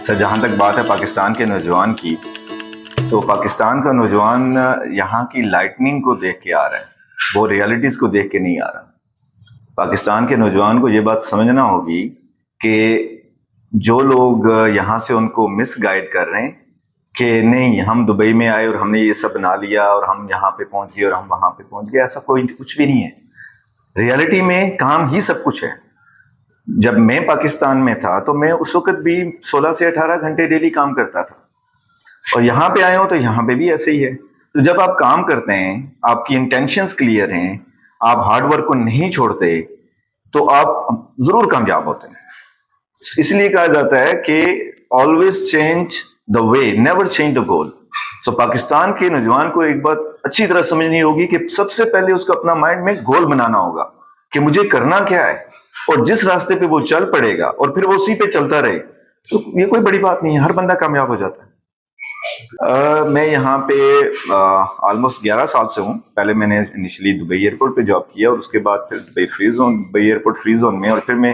سر جہاں تک بات ہے پاکستان کے نوجوان کی، تو پاکستان کا نوجوان یہاں کی لائٹننگ کو دیکھ کے آ رہا ہے، وہ ریالٹیز کو دیکھ کے نہیں آ رہا۔ پاکستان کے نوجوان کو یہ بات سمجھنا ہوگی کہ جو لوگ یہاں سے ان کو مس گائیڈ کر رہے ہیں کہ نہیں ہم دبئی میں آئے اور ہم نے یہ سب بنا لیا اور ہم یہاں پہ پہنچ گئے اور ہم وہاں پہ پہنچ گئے، ایسا کوئی کچھ بھی نہیں ہے۔ ریالٹی میں کام ہی سب کچھ ہے۔ جب میں پاکستان میں تھا تو میں اس وقت بھی 16 سے 18 گھنٹے ڈیلی کام کرتا تھا، اور یہاں پہ آئے ہوں تو یہاں پہ بھی ایسے ہی ہے۔ تو جب آپ کام کرتے ہیں، آپ کی انٹینشنز کلیئر ہیں، آپ ہارڈ ورک کو نہیں چھوڑتے، تو آپ ضرور کامیاب ہوتے ہیں۔ اس لیے کہا جاتا ہے کہ always change the way, never change the goal. So Pakistan کے نوجوان کو ایک بات اچھی طرح سمجھنی ہوگی کہ سب سے پہلے اس کو اپنا مائنڈ میں گول بنانا ہوگا کہ مجھے کرنا کیا ہے، اور جس راستے پہ وہ چل پڑے گا اور پھر وہ اسی پہ چلتا رہے، تو یہ کوئی بڑی بات نہیں ہے، ہر بندہ کامیاب ہو جاتا ہے۔ میں یہاں پہ آلموسٹ 11 سال سے ہوں۔ پہلے میں نے انیشلی دبئی ایئرپورٹ پہ جاب کیا، اور اس کے بعد پھر دبئی ایئرپورٹ فری زون میں، اور پھر میں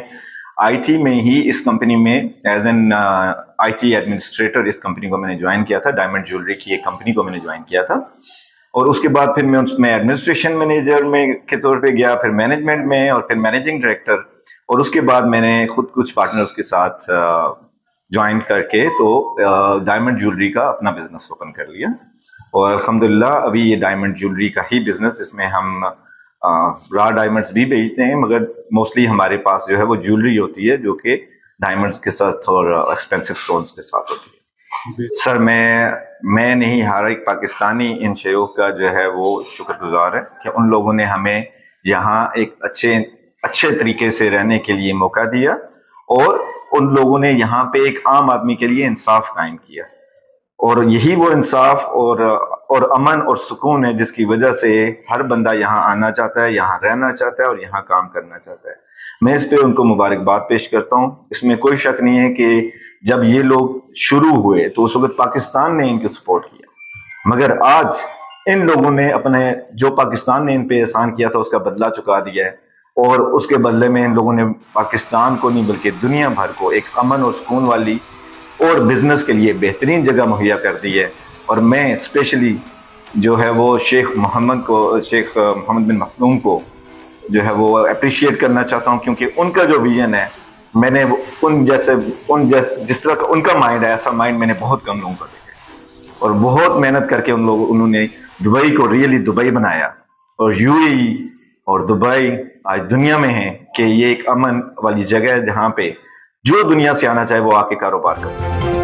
آئی ٹی میں ہی اس کمپنی میں as an I T administrator اس کمپنی کو میں نے جوائن کیا تھا۔ ڈائمنڈ جیولری کی ایک کمپنی کو میں نے جوائن کیا تھا، اور اس کے بعد پھر میں اس میں ایڈمنسٹریشن مینیجر میں کے طور پہ گیا، پھر مینجمنٹ میں، اور پھر مینیجنگ ڈائریکٹر، اور اس کے بعد میں نے خود کچھ پارٹنرز کے ساتھ جوائن کر کے تو ڈائمنڈ جیولری کا اپنا بزنس اوپن کر لیا، اور الحمدللہ ابھی یہ ڈائمنڈ جیولری کا ہی بزنس، جس میں ہم را ڈائمنڈس بھی بیچتے ہیں، مگر موسٹلی ہمارے پاس جو ہے وہ جیولری ہوتی ہے جو کہ ڈائمنڈس کے ساتھ اور ایکسپینسو سٹونز کے ساتھ ہوتی ہے۔ سر میں نہیں، ہر ایک پاکستانی ان شیوخ کا جو ہے وہ شکر گزار ہے کہ ان لوگوں نے ہمیں یہاں ایک اچھے طریقے سے رہنے کے لیے موقع دیا، اور ان لوگوں نے یہاں پہ ایک عام آدمی کے لیے انصاف قائم کیا، اور یہی وہ انصاف اور امن اور سکون ہے جس کی وجہ سے ہر بندہ یہاں آنا چاہتا ہے، یہاں رہنا چاہتا ہے، اور یہاں کام کرنا چاہتا ہے۔ میں اس پہ ان کو مبارکباد پیش کرتا ہوں۔ اس میں کوئی شک نہیں ہے کہ جب یہ لوگ شروع ہوئے تو اس وقت پاکستان نے ان کی سپورٹ کیا، مگر آج ان لوگوں نے اپنے جو پاکستان نے ان پہ احسان کیا تھا اس کا بدلہ چکا دیا ہے، اور اس کے بدلے میں ان لوگوں نے پاکستان کو نہیں بلکہ دنیا بھر کو ایک امن اور سکون والی اور بزنس کے لیے بہترین جگہ مہیا کر دی ہے۔ اور میں اسپیشلی جو ہے وہ شیخ محمد بن مخدوم کو جو ہے وہ اپریشیٹ کرنا چاہتا ہوں، کیونکہ ان کا جو ویژن ہے، میں نے جس طرح کا ان کا مائنڈ ہے، ایسا مائنڈ میں نے بہت کم لوگوں کا دیکھا ہے، اور بہت محنت کر کے انہوں نے دبئی کو ریئلی دبئی بنایا، اور یو اے ای اور دبئی آج دنیا میں ہے کہ یہ ایک امن والی جگہ ہے جہاں پہ جو دنیا سے آنا چاہے وہ آ کے کاروبار کر سکے۔